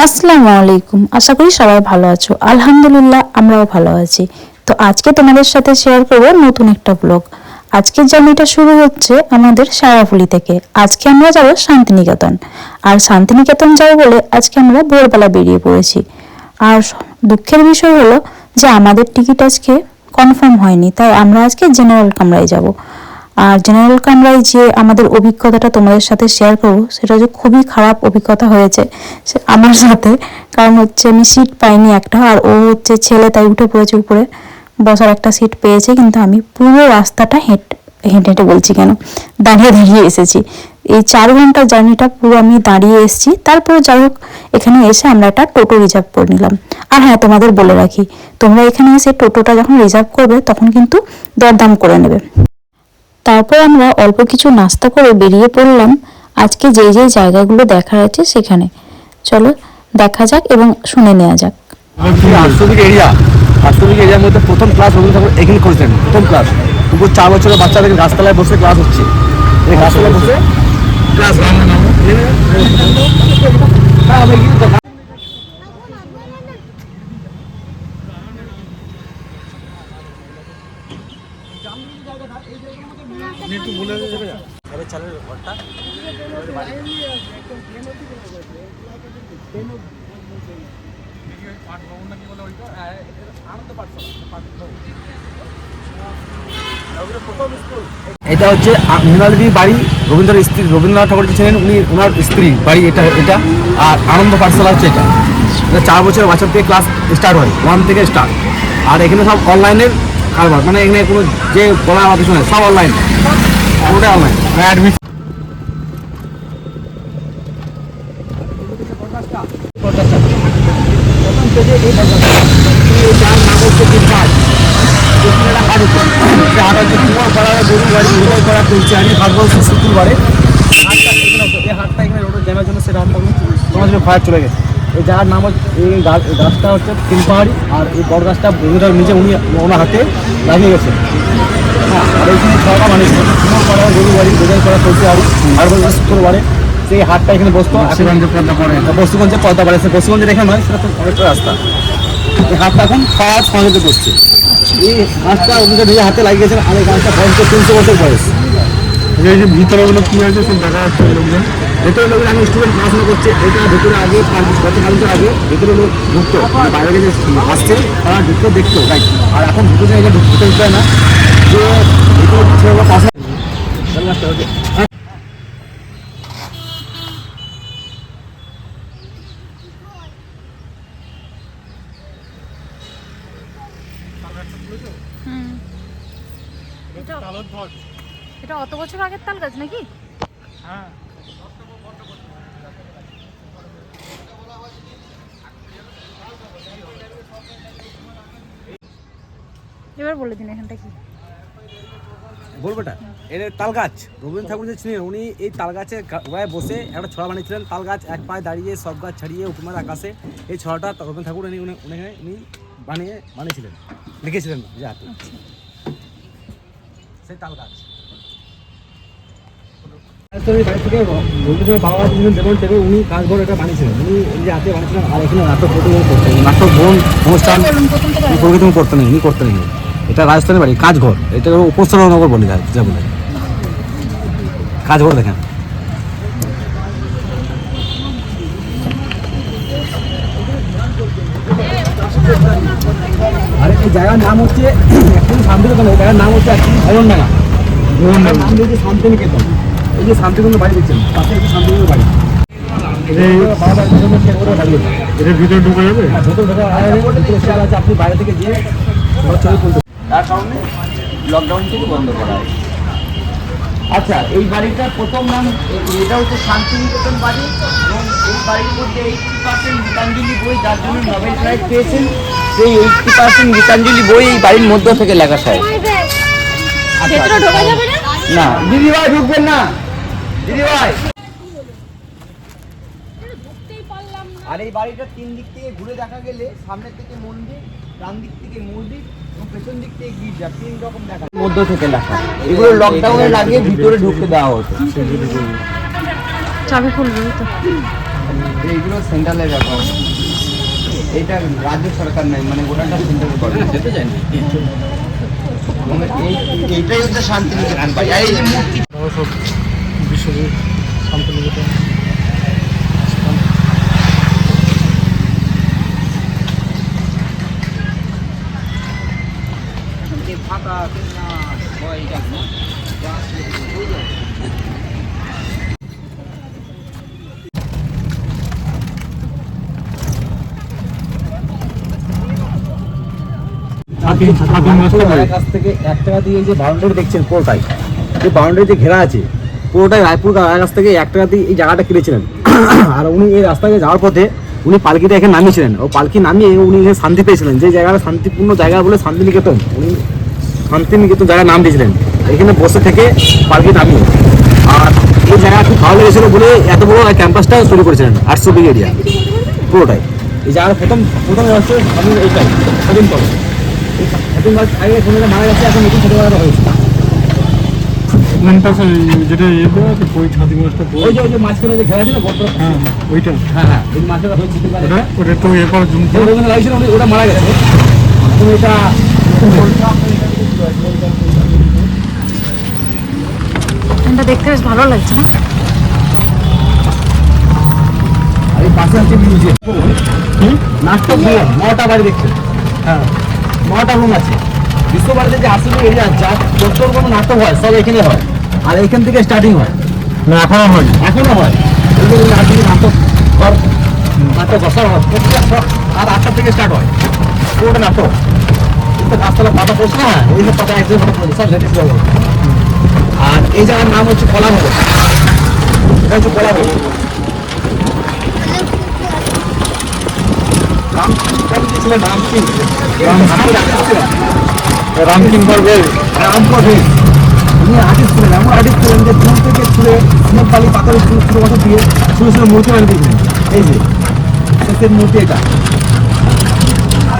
আসসালামু আলাইকুম। আশা করি সবাই ভালো আছো। আলহামদুলিল্লাহ আমরাও ভালো আছি। তো আজকে তোমাদের সাথে শেয়ার করব নতুন একটা ব্লগ। আজকের জার্নিটা শুরু হচ্ছে আমাদের সারাফুলি থেকে। আজকে আমরা যাব শান্তিনিকেতন। আর শান্তিনিকেতন যাব বলে আজকে আমরা ভোরবেলা বেরিয়ে পড়েছি। আর দুঃখের বিষয় হলো যে আমাদের টিকিট আজকে কনফার্ম হয়নি, তাই আমরা আজকে জেনারেল কামরায় যাব। আর জেনারেল কামরায় যে আমাদের অভিজ্ঞতাটা তোমাদের সাথে শেয়ার করবো, সেটা যে খুবই খারাপ অভিজ্ঞতা হয়েছে আমার সাথে। কারণ হচ্ছে আমি সিট পাইনি একটা, আর ও হচ্ছে ছেলে, তাই উঠে পড়েছে উপরে, বসার একটা সিট পেয়েছে। কিন্তু আমি পুরো রাস্তাটা হেঁটে হেঁটে বলছি কেন, দাঁড়িয়ে দাঁড়িয়ে এসেছি। এই 4 ঘন্টার জার্নিটা পুরো আমি দাঁড়িয়ে এসেছি। তারপরে যাই হোক, এখানে এসে আমরা একটা টোটো রিজার্ভ করে নিলাম। আর হ্যাঁ, তোমাদের বলে রাখি, তোমরা এখানে এসে টোটোটা যখন রিজার্ভ করবে তখন কিন্তু দরদাম করে নেবে। তারপর আমরা অল্প কিছু নাস্তা করে বেরিয়ে পড়লাম আজকে যে যে জায়গাগুলো দেখার আছে সেখানে। চলো দেখা যাক এবং শুনে নেওয়া যাক। এরিয়ার মধ্যে প্রথম ক্লাস রবীন্দ্র ঠাকুর এখানে করেছেন। প্রথম ক্লাস পুরো 4 বছরের বাচ্চাদের গাছতলায় বসে ক্লাস হচ্ছে। এই গাছতলায় বসে ক্লাস একটু বলে দেবে চালের ঘরটা এটা হচ্ছে মৃণালিনীর বাড়ি, রবীন্দ্রের স্ত্রী, রবীন্দ্রনাথ ঠাকুর ছিলেন উনি, ওনার স্ত্রী বাড়ি এটা। আর আনন্দ পাঠশালা হচ্ছে এটা। 4 বছরের বাচ্চা থেকে ক্লাস স্টার্ট হয়, 1 থেকে স্টার্ট। আর এখানে সব অনলাইনের কারবার, মানে এখানে কোনো যে পড়া আমার কিছু নেই, সব অনলাইন, ওটাই অনলাইন অ্যাডমিশন। ফায়ার চলে গেছে। এই জায়গার নাম হচ্ছে, এই গাছটা হচ্ছে তিনপাহাড়ি, আর এই বড় গাছটা বন্ধুটার নিচে উনি ওনার হাতে লাগিয়ে গেছে। হ্যাঁ, আর এই কিন্তু সরকার মানুষ পাড়া গরু বাড়ি বোঝাই করা করতে পারি আর শুক্রবারে সেই হাটটা এখানে বসতো। বস্তুগঞ্জে পদ্মা পাড়ে, সে বস্তুগঞ্জের এখানে নয়, সেটা তো অনেকটা রাস্তা। এই হাটটা এখন পাড়া সমাজে বসছে। এই গাছটা ওদের নিজের হাতে লাগিয়েছেন। আর এই গাছটা বয়স 300 বছর বয়স। এই যে ভিতরে ওগুলো কী আছে সব দেখা যাচ্ছে। লোকজন ভেতরে লোকজন আমি স্টুডেন্ট পড়াশোনা করছে। এটা ভেতরে আগে 5 বছর আগে ভেতরে লোক ঢুকতো, বাইরে যে আসছে তারা ঢুকতো, দেখতো। আর এখন ভিতরে এটা ঢুকতে চায় না, যে ভিতরে পড়াশোনা। এটা অত বছর আগের তাল গাছ নাকি? হ্যাঁ, এবার বলে দিন এখানটা কি বলবোটা। এটা তাল গাছ। রবীন্দ্র ঠাকুর যে ছিলেন উনি এই তাল গাছের গায়ে বসে একটা ছড়া বানিয়েছিলেন। তাল গাছ এক পায়ে দাঁড়িয়ে, সব গাছ ছাড়িয়ে উপমার আকাশে, এই ছড়াটা রবীন্দ্র ঠাকুর উনি বানিয়েছিলেন, লিখেছিলেন যে হাতে। সেই তাল গাছ বাবা যেমন উনি কাজঘর এটা বানিয়েছিলেন, উনি নিজে হাতে বানিয়েছিলেন। আর এখানে নাটক করতেন, নাটক বোন অনুষ্ঠান প্রকৃতি করতেন, উনি করতেন। এটা রাজস্থানের বাড়ি, কাজঘর। এটা উপস্থনগর বলে যায়, যা বলে কাজঘর। দেখেন আর এই জায়গার নাম হচ্ছে অ্যাকচুয়ালি শান্তিনিকেতন। এই জায়গার নাম হচ্ছে অ্যাকচুয়ালি ভবনডাঙ্গা। নাম হচ্ছে শান্তিনিকেতন। এই যে শান্তিনিকেতন বাড়ি দেখছেন, পাশে একটি শান্তিনিকেতন বাড়ি। এটার ভিতরে ঢুকে যাবে, আপনি বাইরে থেকে গিয়ে তার কারণে লকডাউন থেকে বন্ধ করা হয়। আচ্ছা, এই বাড়িটার প্রথম নাম, এটা হচ্ছে শান্তিনিকেতন বাড়ি। এবং এই বাড়ির মধ্যে 80% গীতাঞ্জলি বই, যার জন্য নোবেল প্রাইজ পেয়েছেন, সেই 80% গীতাঞ্জলি বই এই বাড়ির মধ্য থেকে লেখা হয়। না দিদি ভাই, ঢুকবেন না দিদি ভাই। আর এই বাড়িটার 3 দিক থেকে ঘুরে দেখা গেলে সামনের থেকে মন্দির, ডান দিক থেকে মসজিদ এবং পেছন দিক থেকে গির্জা, 3 রকম দেখা মধ্য থেকে লেখা। এগুলো লকডাউনের আগে ভিতরে ঢুকতে দেওয়া হতো। চাবি খুলবে তো। এইগুলো সেন্ট্রালের ব্যাপার, এটা রাজ্য সরকার নাই, মানে ওটাটা সেন্ট্রাল গভর্নমেন্ট যেতে চায় না। এইটাই হচ্ছে শান্তিনিকেতন ভাই। আর এই যে মূর্তি সব বিশ্বজিৎ শান্তিনিকেতন কাছ থেকে 1 টাকা দিয়ে এই যে বাউন্ডারি দেখছেন পুরোটাই, যে বাউন্ডারি যে ঘেরা আছে পুরোটাই রায়পুর কাছ থেকে 1 টাকা দিয়ে এই জায়গাটা কিনেছিলেন। আর উনি এই রাস্তায় যাওয়ার পথে উনি পালকিটা এখানে নামিয়েছিলেন, ও পালকি নামিয়ে উনি এখানে শান্তি পেয়েছিলেন, যে জায়গাটা শান্তিপূর্ণ জায়গা বলে শান্তিনিকেতন, উনি শান্তিনিকেতন জায়গায় নাম দিয়েছিলেন এখানে বসে থেকে পালকি নামিয়ে। আর এই জায়গা খুব ভালো লেগেছিল বলে এত বড় ক্যাম্পাসটা শুরু করেছিলেন 800 বিঘা এরিয়া পুরোটাই। এই জায়গাটা প্রথমে হচ্ছে আমি এইটাই সেদিন করে এখন আগে কোনো মারা গেছে, এখন নতুন ছোটো করা হয়েছে। যেটা ওই ছাদি মাছটা ওই যে মাঝখানে যে ঘেরা ছিল হ্যাঁ ওইটা, হ্যাঁ এই মাছটা হয়েছে ওটা তো এরপর লাগছিল ওটা মারা গেছে। এখন এটা এটা দেখতে বেশ ভালো লাগছে না? আর এই পাশে আছে মিউজিয়াম, নাটক 9টা বাড়ি দেখছেন, হ্যাঁ 9টা রুম আছে। বিশ্বভারতীতে যে আসলে এরিয়া যা যত কোনো নাটক হয় সব এখানে হয়, আর এখান থেকে স্টার্টিং হয় না, এখনো হয়, এখনো হয়। নাটক ঘর নাটক বসার হয় প্রত্যেকটা আর 8টা থেকে স্টার্ট হয় পুরোটা নাটক। কিন্তু গাছতলা পাতা পড়ছে না, এই যে পাতা একদম সব লেটেস্ট হবে। আর এই জায়গার নাম হচ্ছে কলাভবন, এটা হচ্ছে কলাভবন। রামকিং বর্গের উনি আর্টিস্ট ছিলেন, এমন আর্টিস্ট ছিলেন যে দূর থেকে ছুঁড়ে সিমেন্ট বালি পাথর ছোটো কথা দিয়ে ছোটো ছোটো মূর্তি বানিয়ে দিয়েছিলেন। এই যে শেষের মূর্তি এটা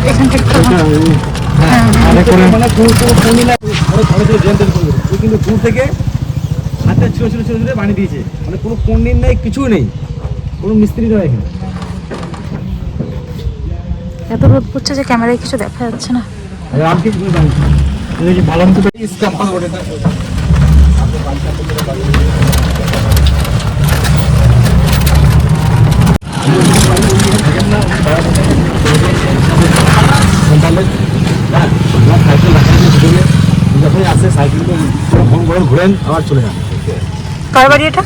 এখান থেকে মানে কিন্তু দূর থেকে হাতে ছোটো ছোটো ছোটো ছোটো বানিয়ে দিয়েছে, মানে কোনো পণ্ডিত নেই, কিছু নেই, কোনো মিস্ত্রি নেই এখানে। এত রোদ পড়ছে যে ক্যামেরায় কিছু দেখা যাচ্ছে না। রামকৃষ্ণ ভালো ক্যাম্পাস বটে যখনই আসে সাইকেল ঘুরেন আবার চলে যান। কার বাড়ি এটা?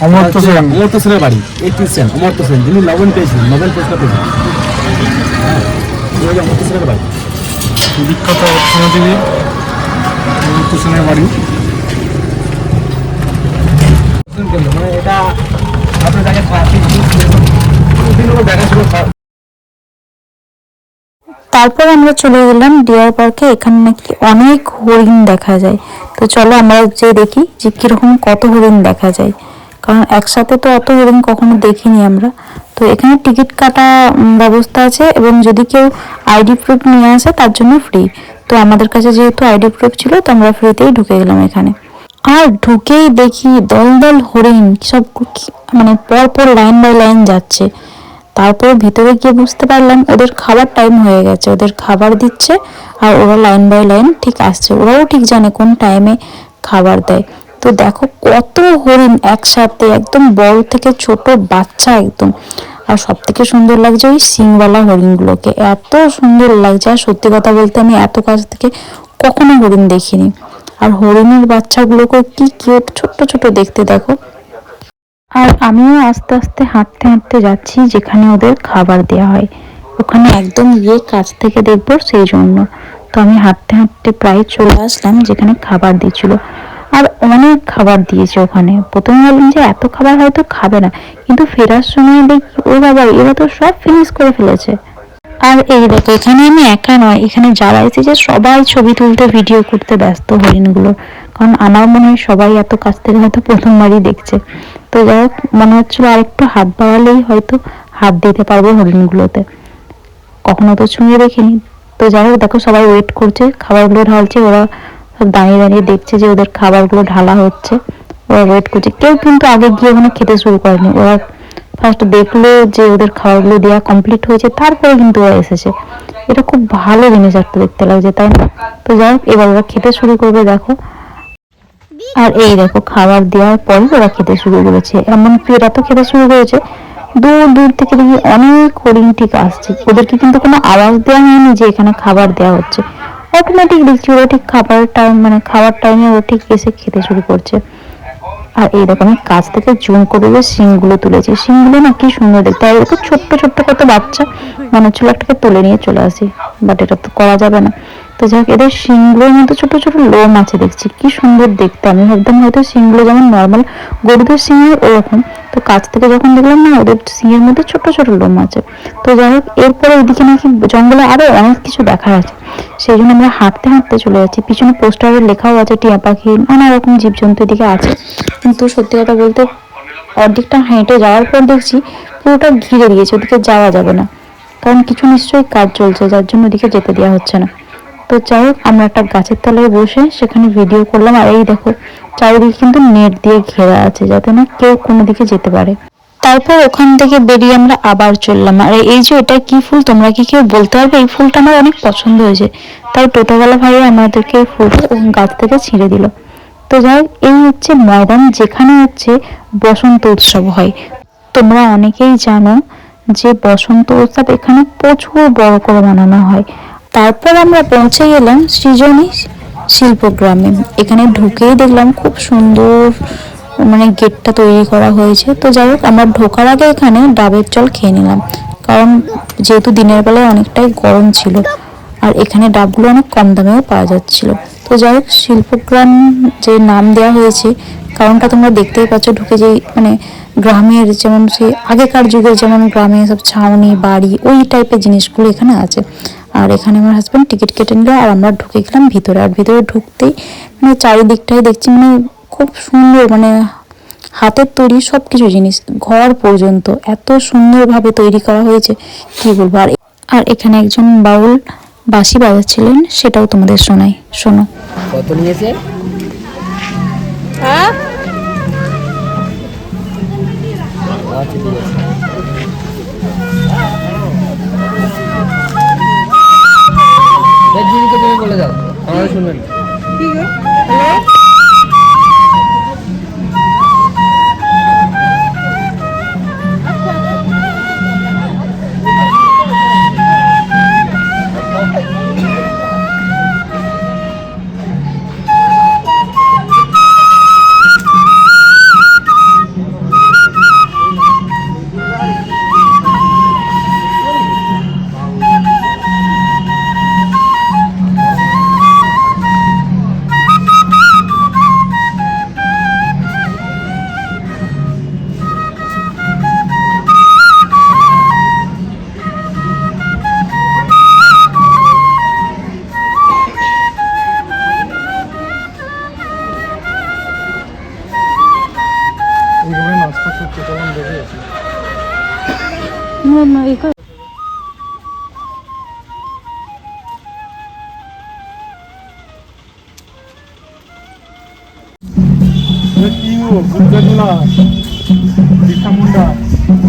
অমর্ত্য সেনের বাড়ি, এই টিউশন অমর্ত্য সেন, যিনি নোবেল পেয়েছিলেন, নোবেল পুরস্কার পেয়েছিলেন। হ্যাঁ অমর্ত্য সেনের বাড়ি, বিখ্যাত অর্থনীতিবিদ অমর্ত্য সেনের বাড়ি। মানে এটা আপনার জায়গায় দেখাশোনা। তারপর আমরা চলে গেলাম ডিয়ার পার্কে। এখানে নাকি অনেক হরিণ দেখা যায়, তো চলো আমরা যে দেখি যে কিরকম কত হরিণ দেখা যায়, কারণ একসাথে তো অত হরিণ কখনো দেখিনি আমরা। তো এখানে টিকিট কাটা ব্যবস্থা আছে, এবং যদি কেউ আইডি প্রুফ নিয়ে আসে তার জন্য ফ্রি। তো আমাদের কাছে যেহেতু আইডি প্রুফ ছিল, তো আমরা ফ্রিতেই ঢুকে গেলাম এখানে। আর ঢুকেই দেখি দল দল হরিণ সব মানে পর লাইন বাই লাইন যাচ্ছে। তারপর ভিতরে গিয়ে বুঝতে পারলাম ওদের খাবার টাইম হয়ে গেছে, ওদের খাবার দিচ্ছে আর ওরা লাইন বাই লাইন ঠিক আসছে। ওরাও ঠিক জানে কোন টাইমে খাবার দেয়। তো দেখো কত হরিণ একসাথে, একদম বড় থেকে ছোট বাচ্চা একদম। আর সব থেকে সুন্দর লাগছে ওই সিংওয়ালা হরিণগুলোকে, এত সুন্দর লাগছে। আর সত্যি কথা বলতে আমি এত কাছ থেকে কখনো হরিণ দেখিনি। আর হরিণের বাচ্চাগুলোকে কি কিউট ছোট্ট ছোট দেখতে দেখো। আর আমিও আস্তে আস্তে হাঁটতে হাঁটতে যাচ্ছি যেখানে ওদের খাবার দেওয়া হয়, ওখানে একদম গিয়ে কাছ থেকে দেখবো সেই জন্য। তো আমি হাঁটতে হাঁটতে প্রায় চলে আসলাম যেখানে খাবার দিচ্ছিল। আর অনেক খাবার দিয়েছে ওখানে। প্রথমে ভাবলাম যে এত খাবার হয়তো খাবে না, কিন্তু ফেরার সময় দেখি ও বাবা এরা তো সব ফিনিশ করে ফেলেছে। আর এই দেখো এখানে আমি একা নয়, এখানে যারা এসেছে সবাই ছবি তুলতে ভিডিও করতে ব্যস্ত হরিণগুলো, কারণ আমার মনে হয় সবাই এত কাছ থেকে হয়তো প্রথমবারই দেখছে। তো যাই হোক মনে হচ্ছিল আর একটু হাত বাড়ালেই হয়তো হাত দিতে পারবো হরিণগুলোতে, কখনো তো ছুঁয়ে দেখিনি। তো যাই হোক দেখো সবাই ওয়েট করছে, খাবারগুলো ঢালছে, ওরা সব দাঁড়িয়ে দাঁড়িয়ে দেখছে যে ওদের খাবারগুলো ঢালা হচ্ছে, ওরা ওয়েট করছে। কেউ কিন্তু আগে গিয়ে ওখানে খেতে শুরু করেনি, ওরা ফার্স্ট দেখলো যে ওদের খাবারগুলো দেওয়া কমপ্লিট হয়েছে, তারপরে কিন্তু ওরা এসেছে। এটা খুব ভালো জিনিস একটা দেখতে লাগছে, তাই না? তো যাই হোক, এবার ওরা খেতে শুরু করবে দেখো। আর এই দেখো, খাবার দেওয়ার পর ওরা খেতে শুরু করেছে। এমনকি এরা তো খেতে শুরু করেছে, দূর দূর থেকে দেখি অনেক হরিণ ঠিক আসছে। ওদেরকে কিন্তু কোনো আওয়াজ দেওয়া হয়নি যে এখানে খাবার দেওয়া হচ্ছে, অটোমেটিক দেখছি ওরা ঠিক খাবার টাইম, মানে খাবার টাইমে ওরা ঠিক এসে খেতে শুরু করছে। আর এইরকম আমি কাছ থেকে জুম করে যে শিংগুলো তুলেছি, শিংগুলো না কি সুন্দর দেখতে। আর এরকম ছোট্ট ছোট্ট কত বাচ্চা, মনে হচ্ছিল একটাকে তুলে নিয়ে চলে আসি, বাট এটা তো করা যাবে না। তো যাক, এদের শিংগুলোর মধ্যে ছোট ছোট লোম আছে দেখছি, কি সুন্দর দেখতে। আমি ভাবতাম হয়তো শিংগুলো যেমন নর্মাল গরুদের শিং হয় ওরকম, তো কাছ থেকে যখন দেখলাম না, ওদের শিংয়ের মধ্যে ছোট ছোট লোম আছে। তো যাই হোক, এরপরে ওইদিকে নাকি জঙ্গলে আরো অনেক কিছু দেখার আছে, সেই জন্য আমরা হাঁটতে হাঁটতে চলে যাচ্ছি। পিছনে পোস্টারে লেখাও আছে টিয়া পাখি, নানা রকম জীবজন্তু এদিকে আছে। কিন্তু সত্যি কথা বলতে, অর্ধেকটা হেঁটে যাওয়ার পর দেখছি পুরোটা ঘিরে দিয়েছে, ওদিকে যাওয়া যাবে না, কারণ কিছু নিশ্চয়ই কাজ চলছে, যার জন্য ওদিকে যেতে দেওয়া হচ্ছে না। তো যাই হোক, আমরা একটা গাছের তলায় বসে সেখানে ভিডিও করলাম। আর এই দেখো, চারিদিকে কিন্তু নেট দিয়ে ঘেরা আছে, যাতে না কেউ কোনো দিকে যেতে পারে। তারপর ওখান থেকে বেরিয়ে আমরা আবার চললাম। আর এই যে এটা কি ফুল, তোমরা কি কেউ বলতে পারবে? এই ফুলটা আমার অনেক পছন্দ হয়েছে, তাই টোটোওয়ালা ভাই আমাদেরকে ফুলটা গাছ থেকে ছিঁড়ে দিল। তো যাই হোক, এই হচ্ছে ময়দান, যেখানে হচ্ছে বসন্ত উৎসব হয়। তোমরা অনেকেই জানো যে বসন্ত উৎসব এখানে প্রচুর বড় করে মানানো হয়। তারপর আমরা পৌঁছে গেলাম সৃজনী শিল্পগ্রামে। এখানে ঢুকেই দেখলাম খুব সুন্দর, মানে গেটটা তৈরি করা হয়েছে। তো যাই হোক, আমরা ঢোকার আগে এখানে ডাবের জল খেয়ে নিলাম, কারণ যেহেতু দিনের বেলায় অনেকটাই গরম ছিল, আর এখানে ডাবগুলো অনেক কম দামেও পাওয়া যাচ্ছিল। তো যাই হোক, শিল্পগ্রাম যে নাম দেওয়া হয়েছে, কারণটা তোমরা দেখতেই পাচ্ছ, ঢুকে যেই মানে গ্রামের যেমন সে আগেকার যুগে যেমন গ্রামে সব ছাউনি বাড়ি ওই টাইপের জিনিসগুলো এখানে আছে। আর এখানে আমার হাজব্যান্ড টিকিট কেটে নিল, আর আমরা ঢুকে গেলাম ভিতরে। আর ভিতরে ঢুকতেই মানে চারিদিকটাই দেখছি মানে খুব সুন্দর, মানে হাতের তৈরি সব কিছু জিনিস, ঘর পর্যন্ত এত সুন্দরভাবে তৈরি করা হয়েছে, কি বলবো। আর এখানে একজন বাউল বাঁশি বাজাচ্ছিলেন, সেটাও তোমাদের শোনাই, শোনো। কত নিয়েছে? আচ্ছা, ঠিক আছে। দিদিকে তুমি বলে দাও, আমার শুনবেন।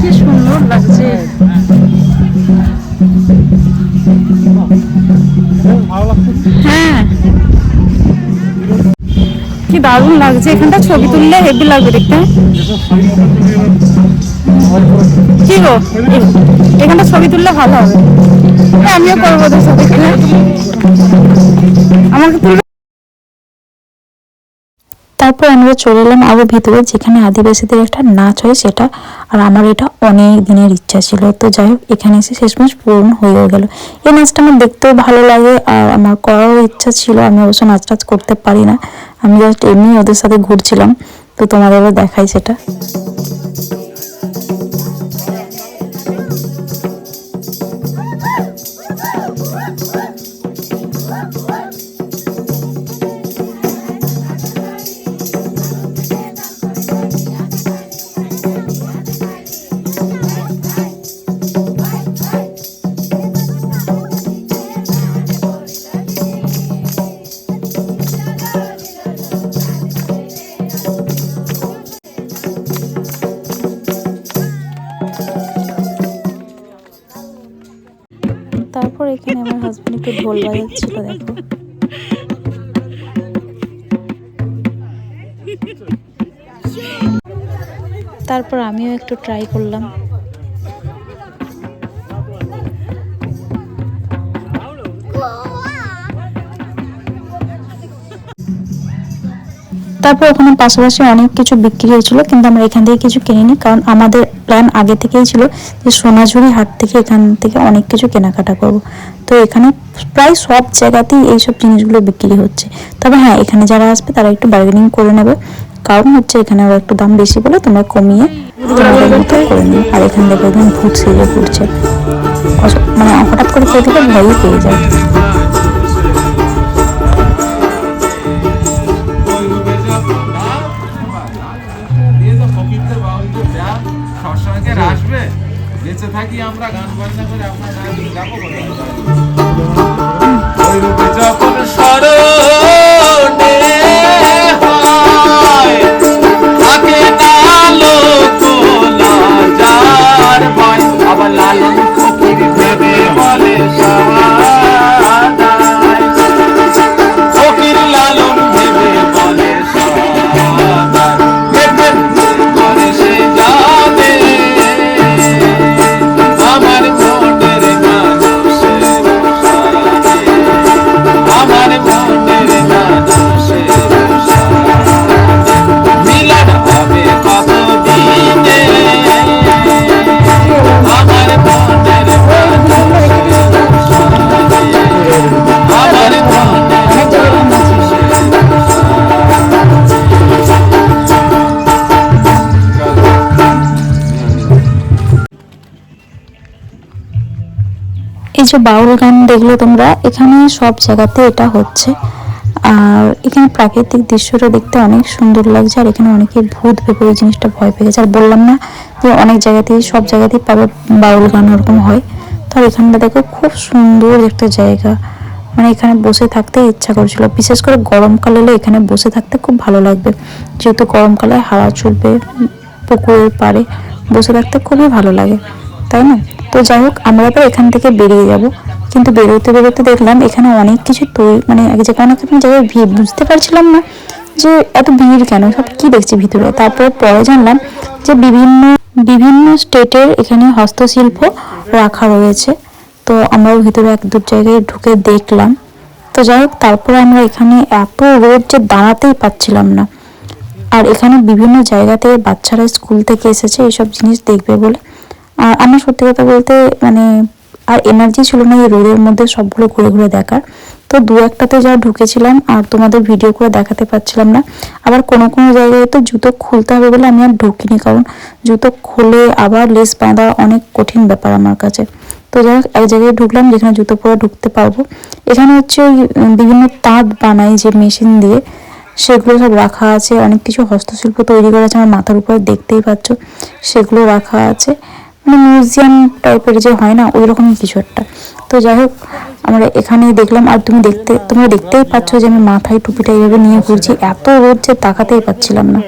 কি সুন্দর লাগছে। হ্যাঁ, কি দারুণ লাগছে। এখানটা ছবি তুললে হেভি লাগবে দেখতে। কি গো, এখানটা ছবি তুললে ভালো হবে। আমিও করবো ওদের সাথে, আমাকে তুলবে। তারপর আমরা চলে এলাম আরো ভিতরে, যেখানে আদিবাসীদের একটা নাচ হয় সেটা। আর আমার এটা অনেক দিনের ইচ্ছা ছিল, তো যাই হোক এখানে এসে শেষমেশ পূরণ হয়েও গেল। এই নাচটা আমার দেখতেও ভালো লাগে, আর আমার করারও ইচ্ছা ছিল। আমি অবশ্য নাচ টাচ করতে পারি না, আমি জাস্ট এমনি ওদের সাথে ঘুরছিলাম। তো তোমাদেরও দেখাই সেটা। তারপর এখানে আমার হাজবেন্ড একটু ঢোল বাজাচ্ছিল, দেখো। তারপর আমিও একটু ট্রাই করলাম। তারপর ওখানে পাশাপাশি অনেক কিছু বিক্রি হয়েছিল, কিন্তু আমরা এখান থেকে কিছু কিনিনি, কারণ আমাদের প্ল্যান আগে থেকেই ছিল যে সোনাঝুরি হাট থেকে এখান থেকে অনেক কিছু কেনাকাটা করব। তো এখানে প্রায় সব জায়গাতেই এইসব জিনিসগুলো বিক্রি হচ্ছে। তবে হ্যাঁ, এখানে যারা আসবে তারা একটু বার্গেনিং করে নেবে, কারণ হচ্ছে এখানে আবার একটু দাম বেশি বলে তোমরা কমিয়ে তোমাদের মতো করে নিও। আর এখান থেকে একদম ভূত সেজে ঘুরছে, মানে হঠাৎ করে কেউ দিকে ভয়ই পেয়ে যায়। আসবে বেঁচে থাকি আমরা গান বাজনা করে আপনার যাবো যখন স্মরণে হয় থাকে না লোকলা যার ভয় আবার লালন ফকির ভেবে বলে সদাই ফকির লালন ভেবে বলে সদাই করে সে যাবে আমার মনের মানুষের আমার মনের মানুষের মিলন হবে কত দিনে আমার মনের আমার এই যে বাউল গান দেখলে তোমরা, এখানে সব জায়গাতে এটা হচ্ছে। আর এখানে প্রাকৃতিক দৃশ্যটা দেখতে অনেক সুন্দর লাগছে। আর এখানে অনেকে ভূত ভেবে এই জিনিসটা ভয় পেয়ে গেছে। আর বললাম না যে অনেক জায়গাতেই, সব জায়গাতেই পাবে বাউল গান ওরকম হয়। তো আর এখানটা দেখো খুব সুন্দর একটা জায়গা, মানে এখানে বসে থাকতে ইচ্ছা করছিল। বিশেষ করে গরমকালে এলে এখানে বসে থাকতে খুব ভালো লাগবে, যেহেতু গরমকালে হাওয়া চলবে, পুকুরের পাড়ে বসে থাকতে খুবই ভালো লাগে, তাই না? তো যাই হোক, আমরা তো এখান থেকে বেরিয়ে যাব, কিন্তু বেরোতে বেরোতে দেখলাম এখানে অনেক কিছু মানে এক জায়গায় অনেক জায়গায় ভিড়, বুঝতে পারছিলাম না যে এত ভিড় কেন, সব কি দেখছি ভিতরে। তারপরে পরে জানলাম যে বিভিন্ন বিভিন্ন স্টেটের এখানে হস্তশিল্প রাখা রয়েছে। তো আমরাও ভিতরে এক দু জায়গায় ঢুকে দেখলাম। তো যাই হোক, তারপরে আমরা এখানে এত রোদ যে দাঁড়াতেই পাচ্ছিলাম না। আর এখানে বিভিন্ন জায়গাতে বাচ্চারা স্কুল থেকে এসেছে এইসব জিনিস দেখবে বলে। আর আমার সত্যি কথা বলতে মানে আর এনার্জি ছিল না এই রোদের মধ্যে সবগুলো ঘুরে ঘুরে দেখার। তো দু একটাতে যা ঢুকেছিলাম আর তোমাদের ভিডিও করে দেখাতে পারছিলাম না। আবার কোনো কোনো জায়গায় তো জুতো খুলতে হবে বলে আমি আর ঢুকিনি, কারণ জুতো খুলে আবার লেস বাঁধা অনেক কঠিন ব্যাপার আমার কাছে। তো যাই হোক, এক জায়গায় ঢুকলাম যেখানে জুতো পরে ঢুকতে পারবো। এখানে হচ্ছে ওই বিভিন্ন তাঁত বানাই যে মেশিন দিয়ে, সেগুলো সব রাখা আছে। অনেক কিছু হস্তশিল্প তৈরি করা আছে, আমার মাথার উপরে দেখতেই পাচ্ছ সেগুলো রাখা আছে, মানে মিউজিয়াম টাইপের যে হয় না, ওই রকমই কিছু একটা। তো যাই হোক, আমরা এখানে দেখলাম। আর তোমরা দেখতেই পাচ্ছ যে আমি মাথায় টুপিটা এইভাবে নিয়ে ঘুরছি, এত রোদ যে তাকাতেই পাচ্ছিলাম না।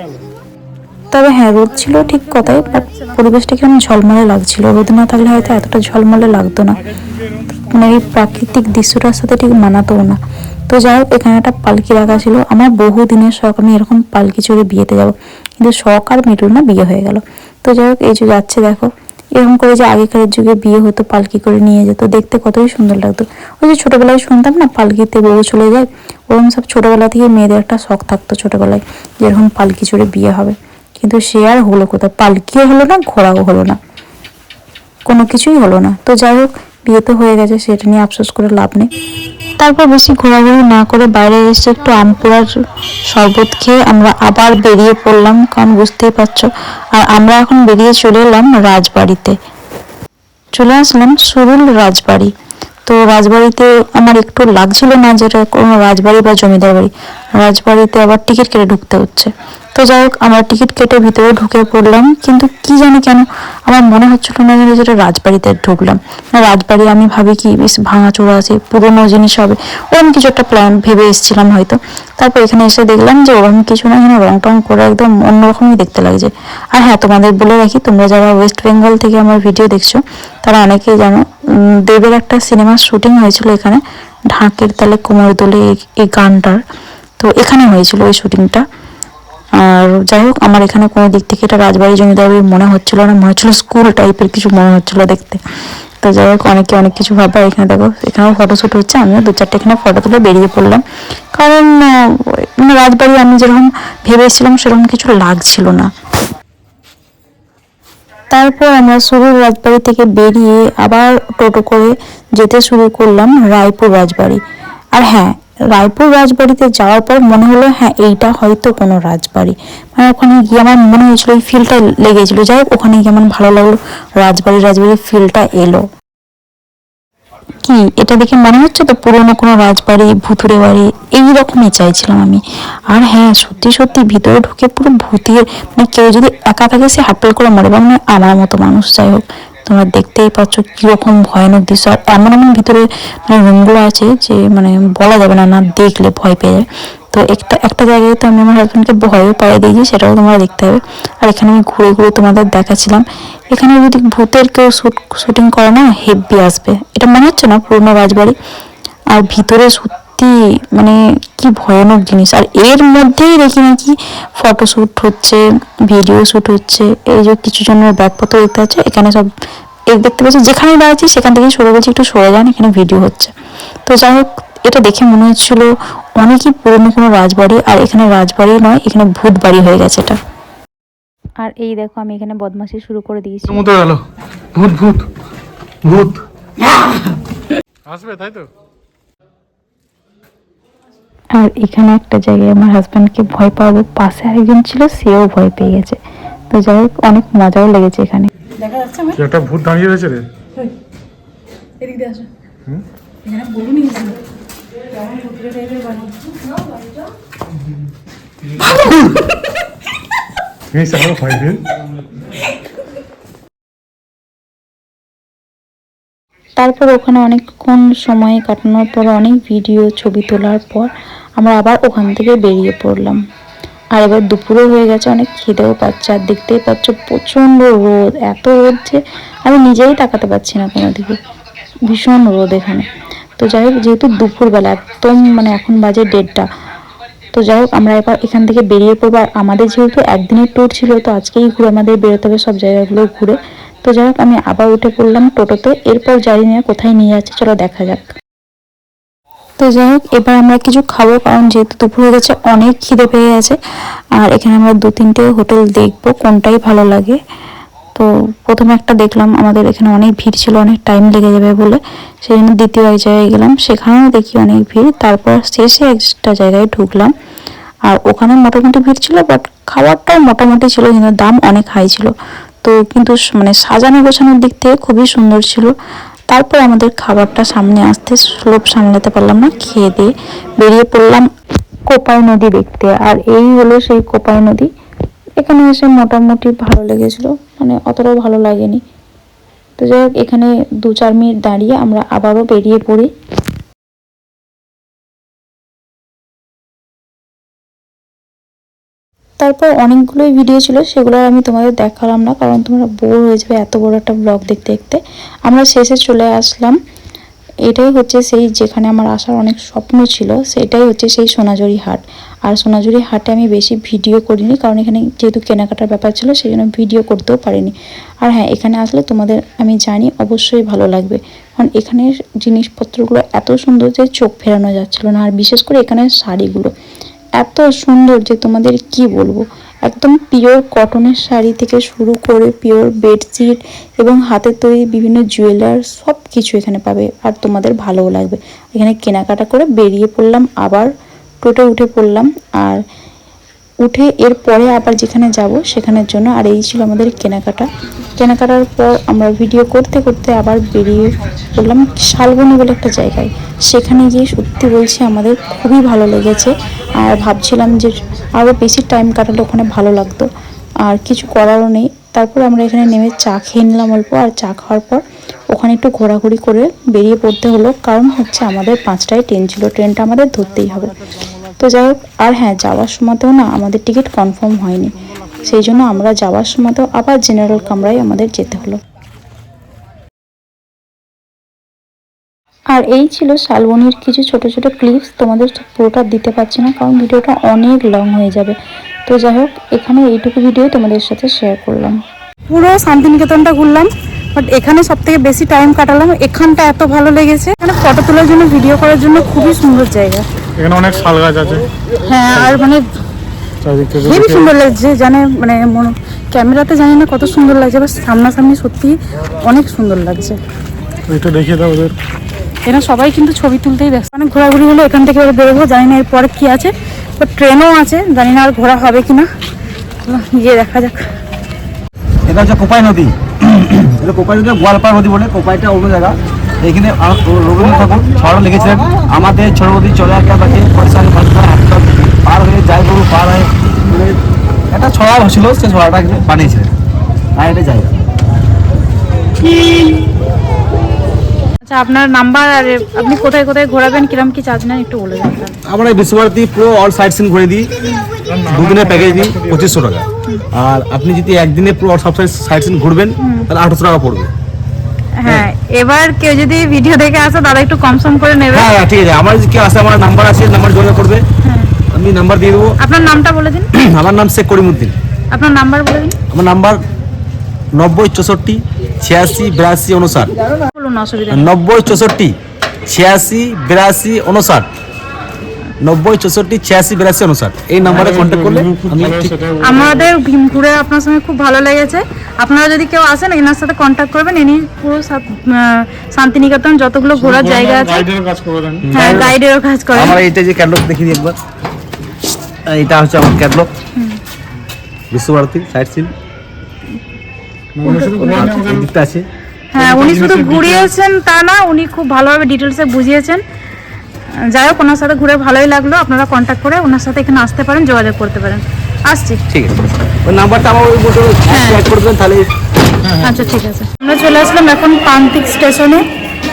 তবে হ্যাঁ, রোদ ছিল ঠিক কথাই, বাট পরিবেশটা কেমন ঝলমলে লাগছিল। রোদ না থাকলে হয়তো এতটা ঝলমলে লাগতো না, মানে এই প্রাকৃতিক দৃশ্যটার সাথে ঠিক মানাতোও না। তো যাই হোক, এখানে একটা পালকি রাখা ছিল। আমার বহু দিনের শখ, আমি এরকম পালকি চড়ে বিয়েতে যাব, কিন্তু শখ আর মিটল না, বিয়ে হয়ে গেল। তো যাই হোক, এই যে যাচ্ছে দেখো, এরকম করে যে আগেকার যুগে বিয়ে হতো, পালকি করে নিয়ে যেত, দেখতে কতই সুন্দর লাগতো। ওই যে ছোটবেলায় শুনতাম না পালকিতে বউ চলে যায়, ওরকম সব ছোটবেলা থেকে মেয়েদের একটা শখ থাকতো ছোটবেলায়, যেরকম পালকি চড়ে বিয়ে হবে। কিন্তু সে আর হলো কোথায়, পালকিও হলো না, ঘোড়াও হলো না, কোনো কিছুই হলো না। তো যাই হোক, বিয়ে তো হয়ে গেছে, সেটা নিয়ে আফসোস করে লাভ নেই। তারপর বেশি ঘোরাঘুরি না করে বাইরে এসে একটু আম পোড়ার শরবত খেয়ে আমরা আবার বেরিয়ে পড়লাম, কারণ বুঝতেই পারছো। আর আমরা এখন বেরিয়ে চলে এলাম রাজবাড়িতে, চলে আসলাম সুরুল রাজবাড়ি। তো রাজবাড়িতে আমার একটু লাগছিল না যেটা কোনো রাজবাড়ি বা জমিদার বাড়ি, রাজবাড়িতে আবার টিকিট কেটে ঢুকতে হচ্ছে। তো যাই হোক, আমরা টিকিট কেটে ভিতরে ঢুকে পড়লাম, কিন্তু কি জানি কেন আমার মনে হচ্ছিল না যেন যেটা রাজবাড়িতে ঢুকলাম। রাজবাড়ি আমি ভাবি কি বেশ ভাঙাচোরা আছে, পুরোনো জিনিস হবে, ওরকম কিছু একটা প্ল্যান ভেবে এসেছিলাম হয়তো। তারপর এখানে এসে দেখলাম যে ওরকম কিছু না, এখানে রং টং করে একদম অন্যরকমই দেখতে লাগছে। আর হ্যাঁ, তোমাদের বলে রাখি, তোমরা যারা ওয়েস্ট বেঙ্গল থেকে আমার ভিডিও দেখছো তারা অনেকেই জানো দেবের একটা সিনেমার শুটিং হয়েছিল এখানে, ঢাকের তালে কোমর দোলে এই গানটার। তো এখানে হয়েছিল এই শুটিংটা। আর যাই হোক, আমার এখানে কোনো দিক থেকে এটা রাজবাড়ি জমিদার বাড়ি মনে হচ্ছিল না, মনে হচ্ছিল স্কুল টাইপের কিছু মনে হচ্ছিল দেখতে। তো যাই হোক, অনেকে অনেক কিছু ভাববে। এখানে দেখো, এখানেও ফটোশ্যুট হচ্ছে, আমিও 2-4টে এখানে ফটো তুলে বেরিয়ে পড়লাম, কারণ রাজবাড়ি আমি যেরকম ভেবেছিলাম সেরকম কিছু লাগছিল না। তারপর আমরা সুরুর রাজবাড়ি থেকে বেরিয়ে আবার টোটো করে যেতে শুরু করলাম রায়পুর রাজবাড়ি। আর হ্যাঁ, রায়পুর রাজবাড়িতে যাওয়ার পর মনে হলো হ্যাঁ এইটা হয়তো কোনো রাজবাড়ি, মানে ওখানে গিয়ে আমার মনে হয়েছিল এই ফিলটা লেগেছিল। যাই হোক, ওখানে গিয়ে আমার ভালো লাগলো, রাজবাড়ির ফিলটা এলো। কি এটা দেখে মনে হচ্ছে তো পুরোনো কোনো রাজবাড়ি, ভুতুরে বাড়ি এইরকমই চাইছিলাম আমি। আর হ্যাঁ, সত্যি সত্যি ভিতরে ঢুকে পুরো ভূতের, মানে কেউ যদি একা থাকে সে হাতল করে মরে, বা মানে আমার মতো মানুষ। যাই হোক, তোমরা দেখতেই পাচ্ছ কিরকম ভয়ানক দৃশ্য। আর এমন এমন ভিতরে মানে রুমগুলো আছে যে মানে বলা যাবে না, না দেখলে ভয় পেয়ে যায়। তো একটা জায়গায় তো আমি আমার হাজব্যান্ডকে ভয়ও পাইয়ে দিয়েছি, সেটাও তোমরা দেখতে হবে। আর এখানে আমি ঘুরে ঘুরে তোমাদের দেখাচ্ছিলাম। এখানে যদি ভূতের কেউ শুটিং করে না, হেব্বি আসবে। এটা মনে হচ্ছে না পুরোনো রাজবাড়ি, আর ভিতরে সত্যি মানে কি ভয়ানক জিনিস। আর এর মধ্যেই দেখি নাকি ফটোশ্যুট হচ্ছে, ভিডিও শ্যুট হচ্ছে। এই যে কিছু জনের ব্যাগপত্র দেখতে পাচ্ছে, এখানে সব দেখতে পাচ্ছি। যেখানে দাঁড়াচ্ছি সেখান থেকেই সরে বলছি একটু সরে যান, এখানে ভিডিও হচ্ছে। তো যাই হোক, এটা দেখে মনে হচ্ছিল অনেকই পুরনো কোনো রাজবাড়ি। আর এখানে রাজবাড়ি নয়, এখানে ভূত বাড়ি হয়ে গেছে এটা। আর এই দেখো, আমি এখানে বদমাশি শুরু করে দিয়েছি। মতো গেল ভূত ভূত ভূত আসবে, তাই তো। আর এখানে একটা জায়গায় আমার হাজব্যান্ডকে ভয় পাওয়াবো, পাশে আরেকজন ছিল, সেও ভয় পেয়ে গেছে। তো যাই হোক, অনেক মজাও লেগেছে এখানে। দেখা যাচ্ছে আমার একটা ভূত দাঁড়িয়ে রয়েছে রে। এদিক দিয়ে আসো। এখানে বলুন কেমন ভুতুরে টাইপের বাড়ি। এই সারা ভয় পেয়ে তারপর ওখানে অনেকক্ষণ সময় কাটানোর পর, অনেক ভিডিও ছবি তোলার পর আমরা আবার ওখান থেকে বেরিয়ে পড়লাম। আর এবার দুপুরও হয়ে গেছে, অনেক খিদেও পাচ্ছে। আর দেখতেই পাচ্ছ প্রচণ্ড রোদ, এত রোদ যে আমি নিজেই তাকাতে পারছি না কোনো দিকে, ভীষণ রোদ এখানে। তো যাই হোক, যেহেতু দুপুরবেলা একদম মানে এখন বাজে 1:30, তো যাই হোক আমরা এবার এখান থেকে বেরিয়ে পড়বো। আর আমাদের যেহেতু একদিনের ট্যুর ছিল, তো আজকেই ঘুরে আমাদের বেরোতে হবে সব জায়গাগুলো ঘুরে। তো যাই হোক, আমি আবার উঠে পড়লাম টোটোতে। এরপর জানি না কোথায় নিয়ে যাচ্ছে, চলো দেখা যাক। তো যাই হোক, এবার আমরা কিছু খাবো, কারণ যেহেতু দুপুর হয়ে গেছে, অনেক খিদে পেয়ে গেছে। আর এখানে আমরা 2-3টে হোটেল দেখবো কোনটাই ভালো লাগে। তো প্রথমে একটা দেখলাম, আমাদের এখানে অনেক ভিড় ছিল, অনেক টাইম লেগে যাবে বলে, সেই জন্য দ্বিতীয় এক জায়গায় গেলাম, সেখানেও দেখি অনেক ভিড়। তারপর শেষে একটা জায়গায় ঢুকলাম, আর ওখানে মোটামুটি ভিড় ছিল, বাট খাবারটাও মোটামুটি ছিল, কিন্তু দাম অনেক হাই ছিল। তো কিন্তু মানে সাজানো গোছানোর দিক থেকে খুবই সুন্দর ছিল। তারপর আমাদের খাবারটা সামনে আসতে লোভ সামলাতে পারলাম না, খেয়ে দিয়ে বেরিয়ে পড়লাম কোপাই নদী দেখতে। আর এই হলো সেই কোপাই নদী। এখানে এসে মোটামুটি ভালো লেগেছিল, মানে অতটাও ভালো লাগেনি। তো যাই হোক, এখানে 2-4 মিনিট দাঁড়িয়ে আমরা আবারও বেরিয়ে পড়ি। তারপর অনেকগুলোই ভিডিও ছিল, সেগুলো আমি তোমাদের দেখালাম না, কারণ তোমরা বোর হয়ে যাবে এত বড় একটা ব্লগ দেখতে দেখতে। আমরা শেষে চলে আসলাম। এটাই হচ্ছে সেই, যেখানে আমার আসার অনেক স্বপ্ন ছিল, সেটাই হচ্ছে সেই সোনাঝুরি হাট। আর সোনাঝুরি হাটে আমি বেশি ভিডিও করিনি, কারণ এখানে যেহেতু কেনাকাটার ব্যাপার ছিল, সেই জন্য ভিডিও করতেও পারিনি। আর হ্যাঁ, এখানে আসলে তোমাদের আমি জানি অবশ্যই ভালো লাগবে, কারণ এখানের জিনিসপত্রগুলো এত সুন্দর যে চোখ ফেরানো যাচ্ছিল না। আর বিশেষ করে এখানের শাড়িগুলো এত সুন্দর যে তোমাদের কি বলবো। একদম পিওর কটনের শাড়ি থেকে শুরু করে পিওর বেডশিট এবং হাতের তৈরি বিভিন্ন জুয়েলার সব কিছু এখানে পাবে, আর তোমাদের ভালোও লাগবে। এখানে কেনাকাটা করে বেরিয়ে পড়লাম, আবার টোটো উঠে পড়লাম। আর উঠে এরপরে আবার যেখানে যাব সেখানের জন্য। আর এই ছিল আমাদের কেনাকাটার পর আমরা ভিডিও করতে করতে আবার বেরিয়ে পড়লাম শালবনী বলে একটা জায়গায়। সেখানে গিয়ে সত্যি বলছি আমাদের খুবই ভালো লেগেছে। আর ভাবছিলাম যে আরও বেশি টাইম কাটালে ওখানে ভালো লাগতো, আর কিছু করারও নেই। তারপর আমরা এখানে নেমে চা খেয়ে নিলাম অল্প। আর চা খাওয়ার পর ওখানে একটু ঘোরাঘুরি করে বেরিয়ে পড়তে হলো, কারণ হচ্ছে আমাদের 5টায় ট্রেন ছিল, ট্রেনটা আমাদের ধরতেই হবে। তো যাই হোক, আর হ্যাঁ, যাওয়ার সময়তেও না আমাদের টিকিট কনফার্ম হয়নি, সেই জন্য আমরা যাওয়ার সময়তেও আবার জেনারেল কামরায় আমাদের যেতে হলো। আর এই ছিল শালবনির কিছু ছোট ছোট ক্লিপস। তোমাদের পুরোটা দিতে পারছি না কারণ ভিডিওটা অনেক লং হয়ে যাবে। তো যাই হোক, এখানে এইটুকু ভিডিও তোমাদের সাথে শেয়ার করলাম। পুরো শান্তিনিকেতনটা ঘুরলাম, বাট এখানে সব থেকে বেশি টাইম কাটালাম। এখানটা এত ভালো লেগেছে, এখানে ফটো তোলার জন্য, ভিডিও করার জন্য খুবই সুন্দর জায়গা। এখানে অনেক শাল গাছ আছে, হ্যাঁ, আর মানে চারিদিক থেকে হেবি সুন্দর লাগছে। জানে মানে ক্যামেরাতে জানি না কত সুন্দর লাগছে, বাট সামনাসামনি সত্যি অনেক সুন্দর লাগছে। এটা দেখিয়ে দাও ওদের। এরা সবাই কিন্তু ছবি তুলতেই ব্যস্ত। অনেক ঘোরাঘুরি হলো, এখান থেকে এবার বেরোবো, জানি না এরপরে কি আছে। তো ট্রেনও আছে, জানি না আর ঘোরা হবে কিনা, গিয়ে দেখা যাক। এটা হচ্ছে কোপাই নদী। এটা কোপাই নদী, গোয়ালপাড় নদী বলে। কোপাইটা অন্য জায়গা। এইখানে রবীন্দ্রনাথ ঠাকুর ছড়া লিখেছিলেন, আমাদের ছোট নদী চলে আসে বাকি পয়সার পার হয়ে যায় গরু পার হয়ে, একটা ছড়া ছিল, সে ছড়াটা বানিয়েছিলেন। আর এটা জায়গা। আচ্ছা, আপনার নাম্বার আর আপনি কোথায় কোথায় ঘোরাবেন, কিরম কি চার্জ নেন একটু বলে দেন। আমরা এই বিশ্বভারতী পুরো অল সাইট সিন করে দিই, দুদিনের প্যাকেজ দিই 2500 টাকা। আর আপনি যদি একদিনে পুরো সব সাইট সিন ঘুরবেন তাহলে 800 টাকা পড়বে। হ্যাঁ, এবার কেউ যদি ভিডিও দেখে আসে দাদা একটু কম সম করে নেবে। হ্যাঁ ঠিক আছে, আমার যদি কেউ আসে আমার নাম্বার আছে, নাম্বার যোগাযোগ করবে, আমি নাম্বার দিয়ে দেবো। আপনার নামটা বলে দিন। আমার নাম শেখ করিমউদ্দিন। আপনার নাম্বার বলে দিন। আমার নাম্বার 90 64 86 82 59। বলুন, অসুবিধা 90 64 86 82 59। 90 64 86 82 59 এই নাম্বারে কন্ট্যাক্ট করলে আমি ঠিক। আমাদের ঘুরে আপনার সঙ্গে খুব ভালো লেগেছে। আপনারা যদি কেউ আসেন এনার সাথে কন্ট্যাক্ট করবেন। ইনি পুরো শান্তিনিকেতন যতগুলো ঘোরার জায়গা আছে, গাইডের কাজ করে দেন। হ্যাঁ, গাইডেরও কাজ করেন। আমার এইটা যে ক্যাটলগ দেখিয়ে দিই একবার। এটা হচ্ছে আমার ক্যাটলগ, বিশ্বভারতী সাইট সিন দিকটা আছে। হ্যাঁ, উনি শুধু ঘুরিয়েছেন তা না, উনি খুব ভালোভাবে ডিটেলসে বুঝিয়েছেন। যাই হোক, ওনার সাথে ঘুরে ভালোই লাগলো। আপনারা কন্ট্যাক্ট করে ওনার সাথে এখানে আসতে পারেন, যোগাযোগ করতে পারেন। আসছি। ঠিক আছে, ওই নাম্বারটা আমার ওই মতো অ্যাড করে দেবেন তাহলে। আচ্ছা, ঠিক আছে। আমরা চলে আসলাম এখন প্রান্তিক স্টেশনে,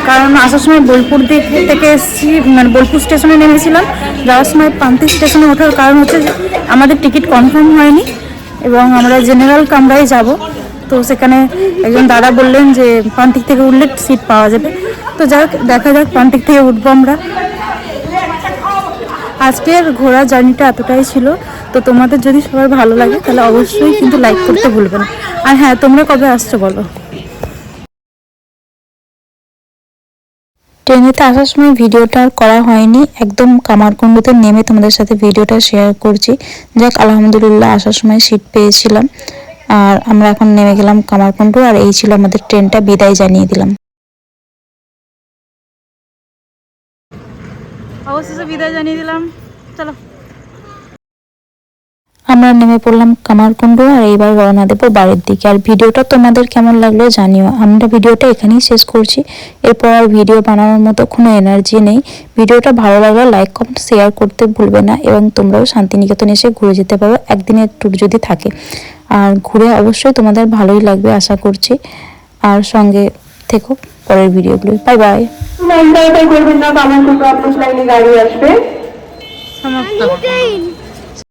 কারণ আসার সময় বোলপুর দিক থেকে এসেছি, মানে বোলপুর স্টেশনে নেমেছিলাম। যাওয়ার সময় প্রান্তিক স্টেশনে ওঠার কারণ হচ্ছে যে আমাদের টিকিট কনফার্ম হয়নি এবং আমরা জেনারেল কামরায় যাব। তো সেখানে একজন দাদা বললেন যে প্রান্তিক থেকে উঠলে সিট পাওয়া যাবে। তো যাক, দেখা যাক, প্রান্তিক থেকে উঠবো আমরা। আজকের ঘোরা জার্নিটা এতটাই ছিল। তো তোমাদের যদি সবার ভালো লাগে তাহলে অবশ্যই কিন্তু লাইক করতে ভুলবে না। আর হ্যাঁ, তোমরা কবে আসছো বলো। ট্রেনেতে আসার সময় ভিডিওটা আর করা হয়নি, একদম কামারকুণ্ডুতে নেমে তোমাদের সাথে ভিডিওটা শেয়ার করছি। যাক, আলহামদুলিল্লাহ আসার সময় সিট পেয়েছিলাম। আর আমরা এখন নেমে গেলাম কামারকুণ্ডু। আর এই ছিল আমাদের ট্রেনটা, বিদায় জানিয়ে দিলাম। অবশেষে বিদায় জানিয়ে দিলাম। চলো, আমরা নেমে পড়লাম কামারকুণ্ডু। আর এইবার রওনা দেবো বাড়ির দিকে। আর ভিডিওটা তোমাদের কেমন লাগলো জানিও। আমরা ভিডিওটা এখানেই শেষ করছি। এরপর আর ভিডিও বানানোর মতো কোনো এনার্জি নেই। ভিডিওটা ভালো লাগলে লাইক কমেন্ট শেয়ার করতে ভুলবে না। এবং তোমরাও শান্তিনিকেতন এসে ঘুরে যেতে পারো একদিনের ট্যুর যদি থাকে। আর ঘুরে অবশ্যই তোমাদের ভালোই লাগবে আশা করছি। আর সঙ্গে থেকো পরের ভিডিওগুলো। Bye bye. সমাপ্ত।